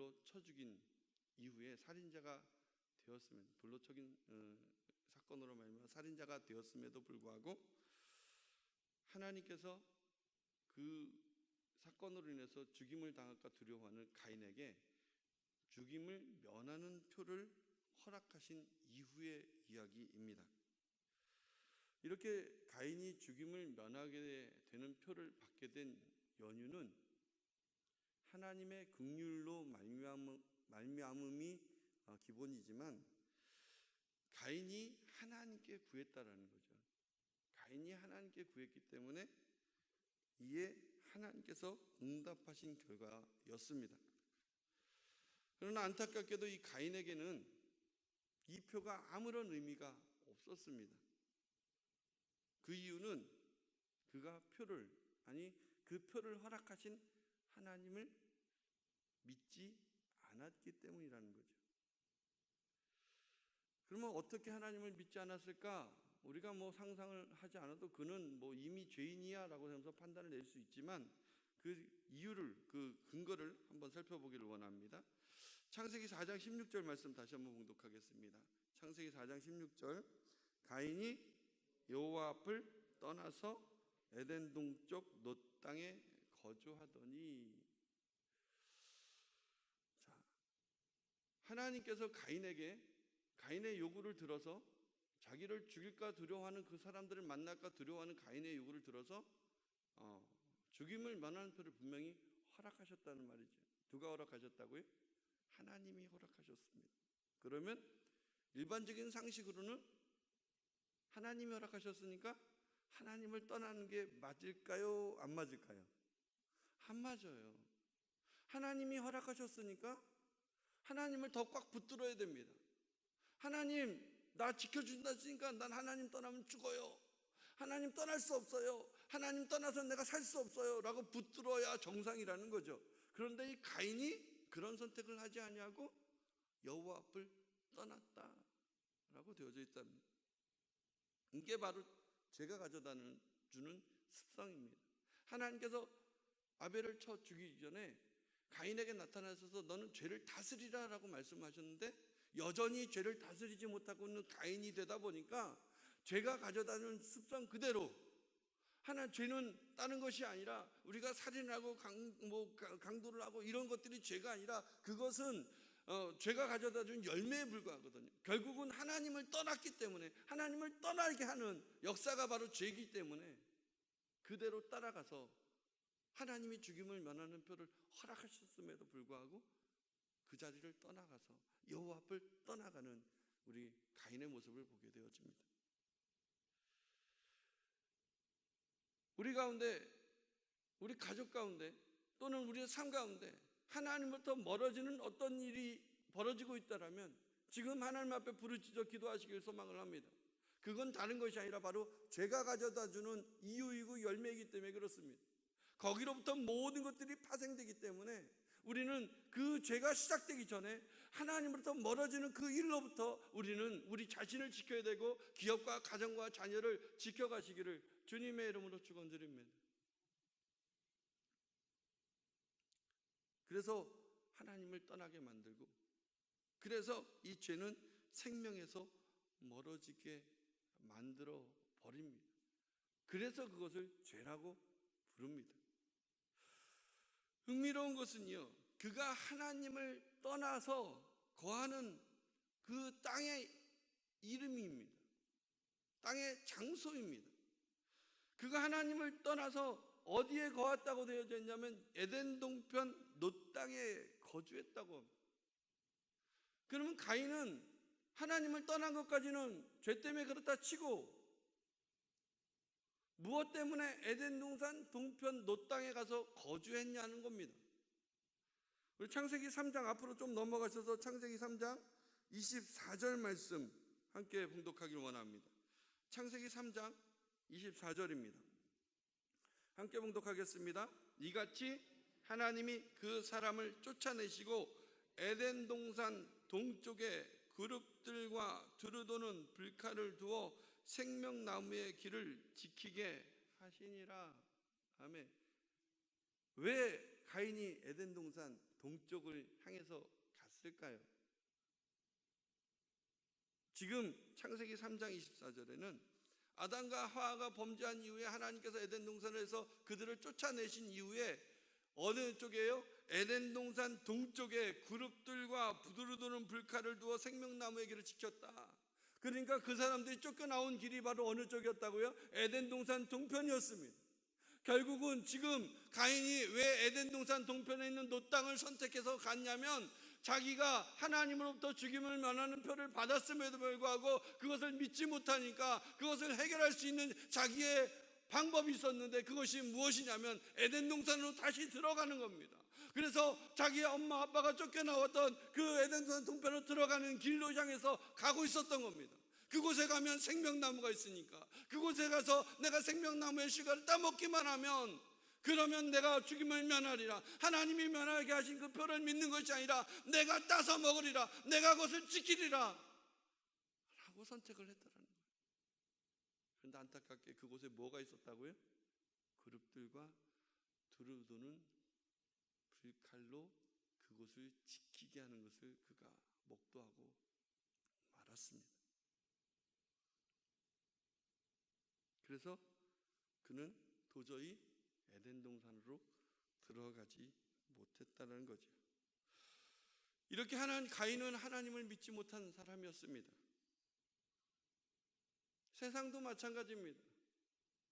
불로 쳐 죽인 이후에 살인자가 되었으면, 불로 쳐긴 사건으로 말미암아 살인자가 되었음에도 불구하고 하나님께서 그 사건으로 인해서 죽임을 당할까 두려워하는 가인에게 죽임을 면하는 표를 허락하신 이후의 이야기입니다. 이렇게 가인이 죽임을 면하게 되는 표를 받게 된 연유는 하나님의 긍휼로 말미암음이 기본이지만 가인이 하나님께 구했다라는 거죠. 가인이 하나님께 구했기 때문에 이에 하나님께서 응답하신 결과였습니다. 그러나 안타깝게도 이 가인에게는 이 표가 아무런 의미가 없었습니다. 그 이유는 그가 그 표를 허락하신 하나님을 믿지 않았기 때문이라는 거죠. 그러면 어떻게 하나님을 믿지 않았을까? 우리가 상상을 하지 않아도 그는 이미 죄인이야 라고 하면서 판단을 낼 수 있지만 그 이유를, 그 근거를 한번 살펴보기를 원합니다. 창세기 4장 16절 말씀 다시 한번 봉독하겠습니다. 창세기 4장 16절. 가인이 여호와 앞을 떠나서 에덴 동쪽 놋 땅에 거주하더니. 자, 하나님께서 가인의 요구를 들어서, 자기를 죽일까 두려워하는 그 사람들을 만날까 두려워하는 가인의 요구를 들어서 죽임을 면하는 표를 분명히 허락하셨다는 말이죠. 누가 허락하셨다고요? 하나님이 허락하셨습니다. 그러면 일반적인 상식으로는 하나님이 허락하셨으니까 하나님을 떠나는 게 맞을까요? 안 맞을까요? 안 맞아요. 하나님이 허락하셨으니까 하나님을 더 꽉 붙들어야 됩니다. 하나님, 나 지켜준다 했으니까 난 하나님 떠나면 죽어요. 하나님 떠날 수 없어요. 하나님 떠나서 내가 살 수 없어요 라고 붙들어야 정상이라는 거죠. 그런데 이 가인이 그런 선택을 하지 아니하고 여호와 앞을 떠났다라고 되어져 있답니다. 이게 바로 죄가 가져다 주는 습성입니다. 하나님께서 아벨을 쳐 죽이기 전에 가인에게 나타나셔서 너는 죄를 다스리라 라고 말씀하셨는데 여전히 죄를 다스리지 못하고 있는 가인이 되다 보니까 죄가 가져다 주는 습성 그대로, 죄는 다른 것이 아니라 우리가 살인하고 강도를 하고 이런 것들이 죄가 아니라 그것은 죄가 가져다 준 열매에 불과하거든요. 결국은 하나님을 떠났기 때문에, 하나님을 떠나게 하는 역사가 바로 죄이기 때문에 그대로 따라가서 하나님이 죽임을 면하는 표를 허락하셨음에도 불구하고 그 자리를 떠나가서 여호와 앞을 떠나가는 우리 가인의 모습을 보게 되어집니다. 우리 가운데, 우리 가족 가운데 또는 우리의 삶 가운데 하나님부터 멀어지는 어떤 일이 벌어지고 있다라면 지금 하나님 앞에 부르짖어 기도하시길 소망을 합니다. 그건 다른 것이 아니라 바로 죄가 가져다 주는 이유이고 열매이기 때문에 그렇습니다. 거기로부터 모든 것들이 파생되기 때문에 우리는 그 죄가 시작되기 전에 하나님으로부터 멀어지는 그 일로부터 우리는 우리 자신을 지켜야 되고 기업과 가정과 자녀를 지켜가시기를 주님의 이름으로 축원드립니다. 그래서 하나님을 떠나게 만들고, 그래서 이 죄는 생명에서 멀어지게 만들어 버립니다. 그래서 그것을 죄라고 부릅니다. 흥미로운 것은요, 그가 하나님을 떠나서 거하는 그 땅의 이름입니다. 땅의 장소입니다. 그가 하나님을 떠나서 어디에 거했다고 되어져 있냐면 에덴 동편 놋 땅에 거주했다고 합니다. 그러면 가인은 하나님을 떠난 것까지는 죄 때문에 그렇다 치고 무엇 때문에 에덴 동편 놋 땅에 가서 거주했냐는 겁니다. 우리 창세기 3장 앞으로 좀 넘어가셔서 창세기 3장 24절 말씀 함께 봉독하길 원합니다. 창세기 3장 24절입니다. 함께 봉독하겠습니다. 이같이 하나님이 그 사람을 쫓아내시고 에덴 동산 동쪽에 그룹들과 두루도는 불칼을 두어 생명나무의 길을 지키게 하시니라. 아멘. 왜 가인이 에덴 동산 동쪽을 향해서 갔을까요? 지금 창세기 3장 24절에는 아담과 하와가 범죄한 이후에 하나님께서 에덴 동산에서 그들을 쫓아내신 이후에 어느 쪽이에요? 에덴 동산 동쪽에 그룹들과 부두르도는 불칼을 두어 생명나무의 길을 지켰다. 그러니까 그 사람들이 쫓겨나온 길이 바로 어느 쪽이었다고요? 에덴 동산 동편이었습니다. 결국은 지금 가인이 왜 에덴 동산 동편에 있는 노 땅을 선택해서 갔냐면 자기가 하나님으로부터 죽임을 면하는 표를 받았음에도 불구하고 그것을 믿지 못하니까 그것을 해결할 수 있는 자기의 방법이 있었는데 그것이 무엇이냐면 에덴 동산으로 다시 들어가는 겁니다. 그래서 자기의 엄마 아빠가 쫓겨나왔던 그 에덴 동산 동편으로 들어가는 길로 향해서 가고 있었던 겁니다. 그곳에 가면 생명나무가 있으니까 그곳에 가서 내가 생명나무의 씨가를 따먹기만 하면 그러면 내가 죽임을 면하리라. 하나님이 면하게 하신 그 표를 믿는 것이 아니라 내가 따서 먹으리라. 내가 그것을 지키리라 라고 선택을 했다라는 거예요. 그런데 안타깝게 그곳에 뭐가 있었다고요? 그룹들과 두루도는 불칼로 그곳을 지키게 하는 것을 그가 목도하고 말았습니다. 그래서 그는 도저히 에덴 동산으로 들어가지 못했다는 거죠. 이렇게 가인은 하나님을 믿지 못한 사람이었습니다. 세상도 마찬가지입니다.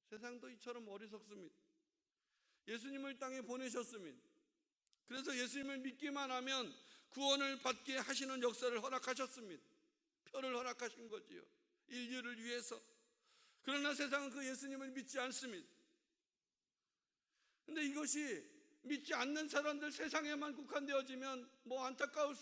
세상도 이처럼 어리석습니다. 예수님을 땅에 보내셨습니다. 그래서 예수님을 믿기만 하면 구원을 받게 하시는 역사를 허락하셨습니다. 표를 허락하신 거지요. 인류를 위해서. 그러나 세상은 그 예수님을 믿지 않습니다. 근데 이것이 믿지 않는 사람들 세상에만 국한되어지면 뭐 안타까울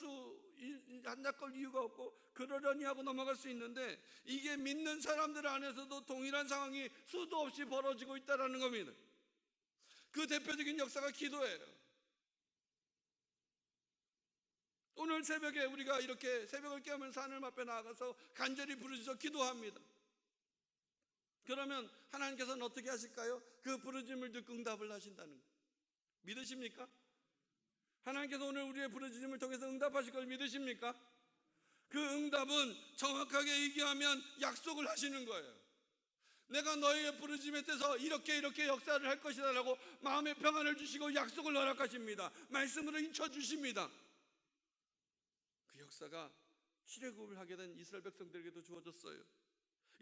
이유가 없고 그러려니 하고 넘어갈 수 있는데 이게 믿는 사람들 안에서도 동일한 상황이 수도 없이 벌어지고 있다는 겁니다. 그 대표적인 역사가 기도예요. 오늘 새벽에 우리가 이렇게 새벽을 깨우면서 하늘 앞에 나아가서 간절히 부르짖어 기도합니다. 그러면 하나님께서는 어떻게 하실까요? 그 부르짖음을 듣고 응답을 하신다는 거예요. 믿으십니까? 하나님께서 오늘 우리의 부르짖음을 통해서 응답하실 걸 믿으십니까? 그 응답은 정확하게 얘기하면 약속을 하시는 거예요. 내가 너희의 부르짖음에 대해서 이렇게 역사를 할 것이다 라고 마음의 평안을 주시고 약속을 허락하십니다. 말씀으로 인쳐주십니다. 그 역사가 출애굽을 하게 된 이스라엘 백성들에게도 주어졌어요.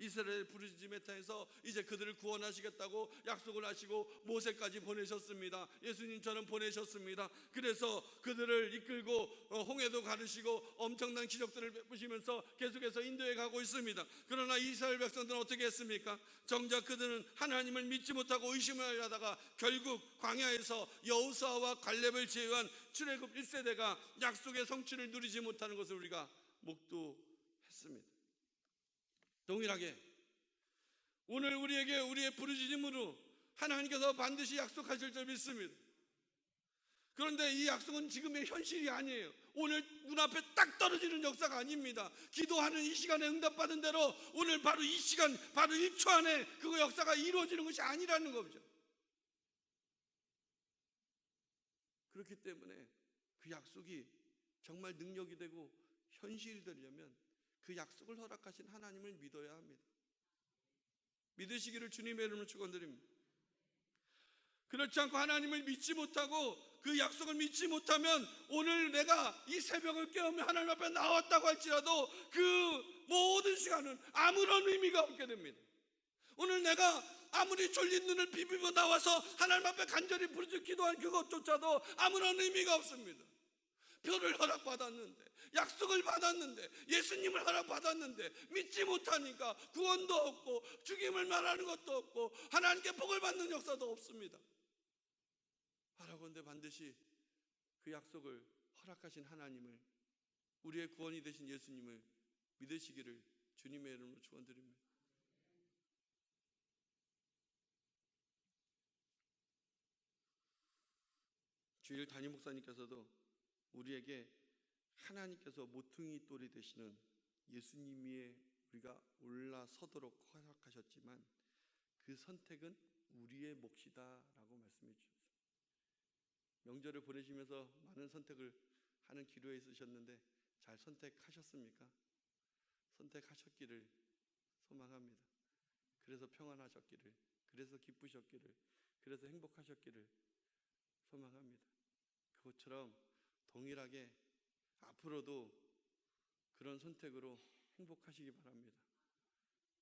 이스라엘 부르짖음에 대해서 이제 그들을 구원하시겠다고 약속을 하시고 모세까지 보내셨습니다. 예수님처럼 보내셨습니다. 그래서 그들을 이끌고 홍해도 가르시고 엄청난 기적들을 베푸시면서 계속해서 인도해 가고 있습니다. 그러나 이스라엘 백성들은 어떻게 했습니까? 정작 그들은 하나님을 믿지 못하고 의심을 하다가 결국 광야에서 여호수아와 갈렙을 제외한 출애굽 1세대가 약속의 성취를 누리지 못하는 것을 우리가 목도했습니다. 동일하게 오늘 우리에게 우리의 부르짖음으로 하나님께서 반드시 약속하실 줄 믿습니다. 그런데 이 약속은 지금의 현실이 아니에요. 오늘 눈앞에 딱 떨어지는 역사가 아닙니다. 기도하는 이 시간에 응답받은 대로 오늘 바로 이 시간 바로 1초 안에 그 역사가 이루어지는 것이 아니라는 거죠. 그렇기 때문에 그 약속이 정말 능력이 되고 현실이 되려면 그 약속을 허락하신 하나님을 믿어야 합니다. 믿으시기를 주님의 이름으로 축원드립니다. 그렇지 않고 하나님을 믿지 못하고 그 약속을 믿지 못하면 오늘 내가 이 새벽을 깨우며 하나님 앞에 나왔다고 할지라도 그 모든 시간은 아무런 의미가 없게 됩니다. 오늘 내가 아무리 졸린 눈을 비비고 나와서 하나님 앞에 간절히 부르짖어 기도한 그것조차도 아무런 의미가 없습니다. 표를 허락받았는데 약속을 받았는데 예수님을 허락받았는데 믿지 못하니까 구원도 없고 죽임을 말하는 것도 없고 하나님께 복을 받는 역사도 없습니다. 바라건대 반드시 그 약속을 허락하신 하나님을 우리의 구원이 되신 예수님을 믿으시기를 주님의 이름으로 축원드립니다. 주일 담임 목사님께서도 우리에게 하나님께서 모퉁이 돌이 되시는 예수님 위에 우리가 올라서도록 허락하셨지만 그 선택은 우리의 몫이다 라고 말씀해 주셨습니다. 명절을 보내시면서 많은 선택을 하는 기로에 있으셨는데 잘 선택하셨습니까? 선택하셨기를 소망합니다. 그래서 평안하셨기를, 그래서 기쁘셨기를, 그래서 행복하셨기를 소망합니다. 그것처럼 동일하게 앞으로도 그런 선택으로 행복하시기 바랍니다.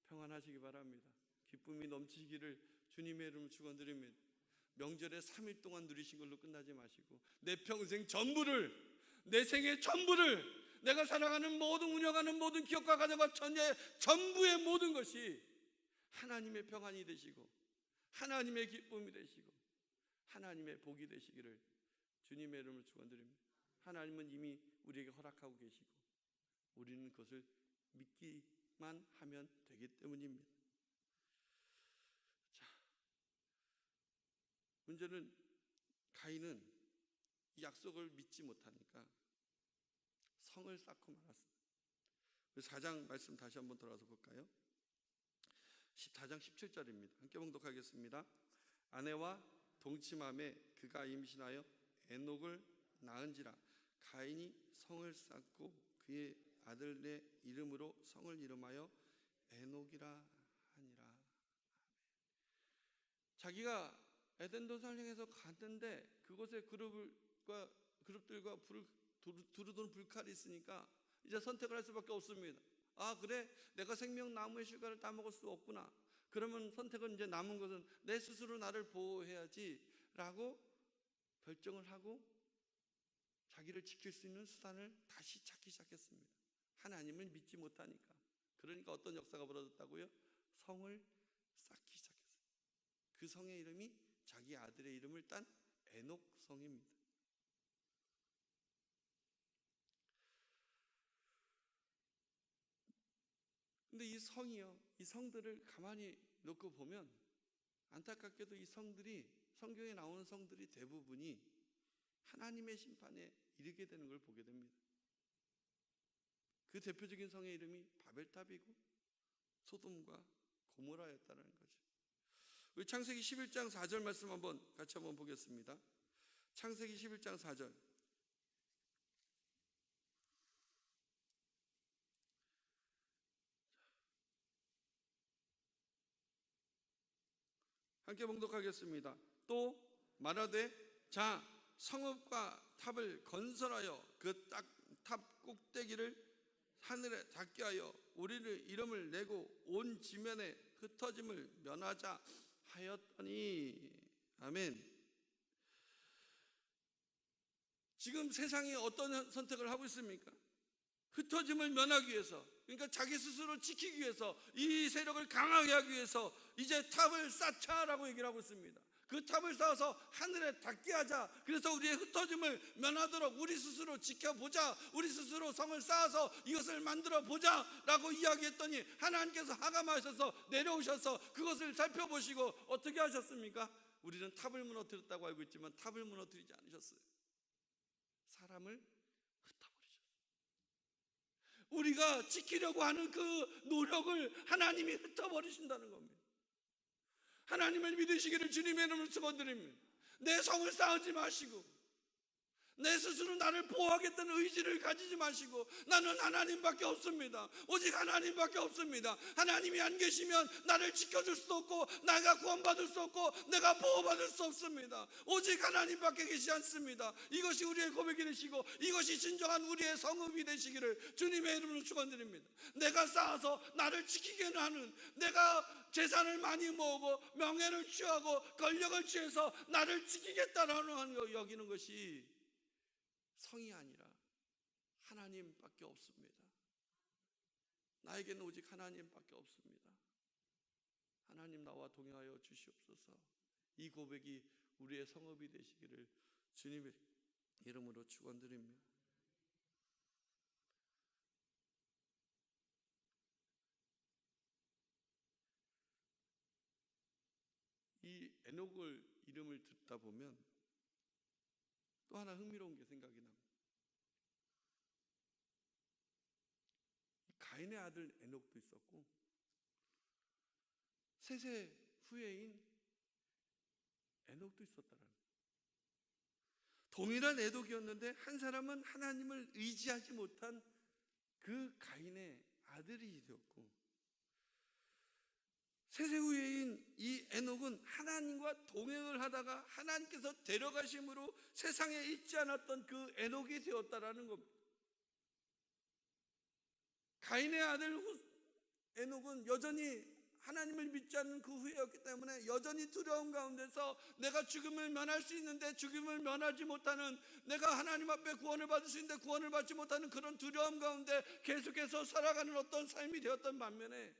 평안하시기 바랍니다. 기쁨이 넘치기를 주님의 이름으로 축원드립니다. 명절에 3일 동안 누리신 걸로 끝나지 마시고 내 평생 전부를, 내 생애 전부를, 내가 살아가는 모든, 운영하는 모든 기업과 가정과 전부의 모든 것이 하나님의 평안이 되시고 하나님의 기쁨이 되시고 하나님의 복이 되시기를 주님의 이름으로 축원드립니다. 하나님은 이미 우리에게 허락하고 계시고 우리는 그것을 믿기만 하면 되기 때문입니다. 자, 문제는 가인은 이 약속을 믿지 못하니까 성을 쌓고 말았습니다. 4장 말씀 다시 한번 돌아서 볼까요? 4장 17절입니다. 함께 봉독하겠습니다. 아내와 동침함에 그가 임신하여 에녹을 낳은지라 가인이 성을 쌓고 그의 아들의 이름으로 성을 이름하여 에녹이라 하니라. 자기가 에덴 동산을 향해서 갔는데 그곳에 그룹들과 두루두루 불칼이 있으니까 이제 선택을 할 수밖에 없습니다. 아, 그래? 내가 생명나무의 실과를 따먹을 수 없구나. 그러면 선택은 이제 남은 것은 내 스스로 나를 보호해야지 라고 결정을 하고 자기를 지킬 수 있는 수단을 다시 찾기 시작했습니다. 하나님을 믿지 못하니까. 그러니까 어떤 역사가 벌어졌다고요? 성을 쌓기 시작했어요. 그 성의 이름이 자기 아들의 이름을 딴 에녹성입니다. 근데 이 성이요, 이 성들을 가만히 놓고 보면 안타깝게도 이 성들이, 성경에 나오는 성들이 대부분이 하나님의 심판에 이르게 되는 걸 보게 됩니다. 그 대표적인 성의 이름이 바벨탑이고 소돔과 고모라였다는 거죠. 우리 창세기 11장 4절 말씀 같이 한번 보겠습니다. 창세기 11장 4절. 함께 봉독하겠습니다. 또 말하되 자 성읍과 탑을 건설하여 그 탑 꼭대기를 하늘에 닿게 하여 우리를 이름을 내고 온 지면에 흩어짐을 면하자 하였더니. 아멘. 지금 세상이 어떤 선택을 하고 있습니까? 흩어짐을 면하기 위해서, 그러니까 자기 스스로 지키기 위해서, 이 세력을 강하게 하기 위해서 이제 탑을 쌓자라고 얘기를 하고 있습니다. 그 탑을 쌓아서 하늘에 닿게 하자. 그래서 우리의 흩어짐을 면하도록 우리 스스로 지켜보자, 우리 스스로 성을 쌓아서 이것을 만들어 보자 라고 이야기했더니 하나님께서 하감하셔서 내려오셔서 그것을 살펴보시고 어떻게 하셨습니까? 우리는 탑을 무너뜨렸다고 알고 있지만 탑을 무너뜨리지 않으셨어요. 사람을 흩어버리셨어요. 우리가 지키려고 하는 그 노력을 하나님이 흩어버리신다는 겁니다. 하나님을 믿으시기를 주님의 이름으로 축원드립니다. 내 성을 쌓지 마시고 내 스스로 나를 보호하겠다는 의지를 가지지 마시고 나는 하나님밖에 없습니다. 오직 하나님밖에 없습니다. 하나님이 안 계시면 나를 지켜줄 수도 없고 내가 구원받을 수 없고 내가 보호받을 수 없습니다. 오직 하나님밖에 계시지 않습니다. 이것이 우리의 고백이 되시고 이것이 진정한 우리의 성읍이 되시기를 주님의 이름으로 축원드립니다. 내가 쌓아서 나를 지키게는 하는, 내가 재산을 많이 모으고 명예를 취하고 권력을 취해서 나를 지키겠다라는 여기는 것이 성이 아니라 하나님밖에 없습니다. 나에게는 오직 하나님밖에 없습니다. 하나님 나와 동행하여 주시옵소서. 이 고백이 우리의 성읍이 되시기를 주님의 이름으로 축원드립니다. 이 에녹을 이름을 듣다 보면 또 하나 흥미로운 게 생각이 납니다. 가인의 아들 에녹도 있었고 셋의 후예인 에녹도 있었다라는 거예요. 동일한 애독이었는데 한 사람은 하나님을 의지하지 못한 그 가인의 아들이 되었고, 세세후예인 이 에녹은 하나님과 동행을 하다가 하나님께서 데려가심으로 세상에 있지 않았던 그 에녹이 되었다라는 겁니다. 가인의 아들 에녹은 여전히 하나님을 믿지 않는 그 후예였기 때문에 여전히 두려움 가운데서 내가 죽음을 면할 수 있는데 죽음을 면하지 못하는, 내가 하나님 앞에 구원을 받을 수 있는데 구원을 받지 못하는 그런 두려움 가운데 계속해서 살아가는 어떤 삶이 되었던 반면에,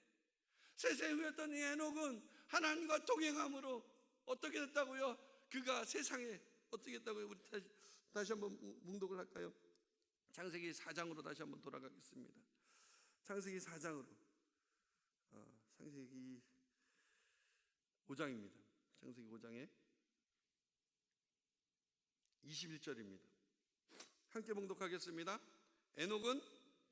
세세후였던 이 에녹은 하나님과 동행함으로 어떻게 됐다고요? 그가 세상에 어떻게 됐다고요? 우리 다시 한번 묵독을 할까요? 창세기 4장으로 다시 한번 돌아가겠습니다. 창세기 4장으로, 창세기 5장입니다. 창세기 5장에 21절입니다. 함께 봉독하겠습니다. 에녹은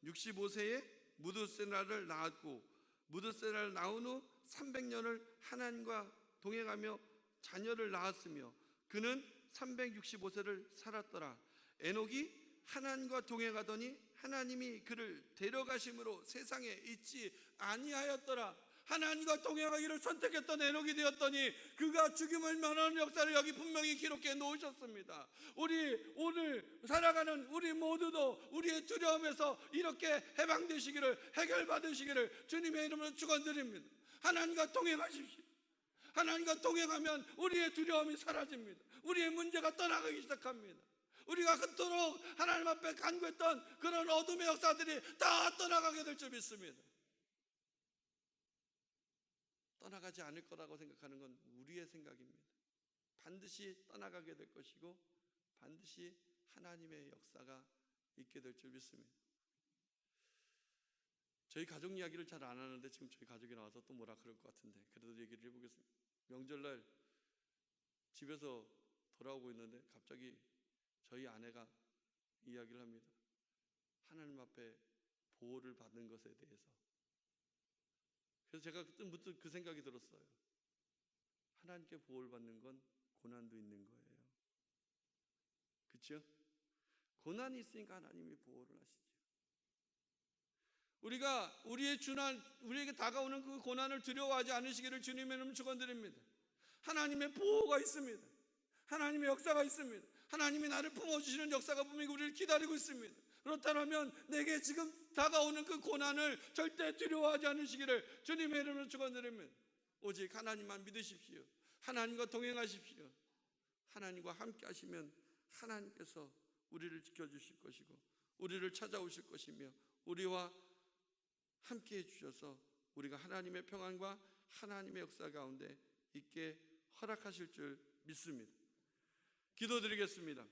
65세에 무드세라를 낳았고 무드세라를 낳은 후 300년을 하나님과 동행하며 자녀를 낳았으며 그는 365세를 살았더라. 에녹이 하나님과 동행하더니 하나님이 그를 데려가심으로 세상에 있지 아니하였더라. 하나님과 동행하기를 선택했던 에녹이 되었더니 그가 죽음을 면하는 역사를 여기 분명히 기록해 놓으셨습니다. 우리 오늘 살아가는 우리 모두도 우리의 두려움에서 이렇게 해방되시기를, 해결받으시기를 주님의 이름으로 축원드립니다. 하나님과 동행하십시오. 하나님과 동행하면 우리의 두려움이 사라집니다. 우리의 문제가 떠나가기 시작합니다. 우리가 그토록 하나님 앞에 간구했던 그런 어둠의 역사들이 다 떠나가게 될 줄 믿습니다. 떠나가지 않을 거라고 생각하는 건 우리의 생각입니다. 반드시 떠나가게 될 것이고 반드시 하나님의 역사가 있게 될 줄 믿습니다. 저희 가족 이야기를 잘 안 하는데 지금 저희 가족이 나와서 또 뭐라 그럴 것 같은데 그래도 얘기를 해보겠습니다. 명절날 집에서 돌아오고 있는데 갑자기 저희 아내가 이야기를 합니다. 하나님 앞에 보호를 받는 것에 대해서. 그래서 제가 그때 문득 그 생각이 들었어요. 하나님께 보호를 받는 건 고난도 있는 거예요. 그렇죠? 고난이 있으니까 하나님이 보호를 하시죠. 우리가 우리에게 다가오는 그 고난을 두려워하지 않으시기를 주님의 이름으로 축원드립니다. 하나님의 보호가 있습니다. 하나님의 역사가 있습니다. 하나님이 나를 품어주시는 역사가 분명히 우리를 기다리고 있습니다. 그렇다면 내게 지금 다가오는 그 고난을 절대 두려워하지 않으시기를 주님의 이름으로 축원드립니다. 오직 하나님만 믿으십시오. 하나님과 동행하십시오. 하나님과 함께 하시면 하나님께서 우리를 지켜주실 것이고 우리를 찾아오실 것이며 우리와 함께 해주셔서 우리가 하나님의 평안과 하나님의 역사 가운데 있게 허락하실 줄 믿습니다. 기도드리겠습니다.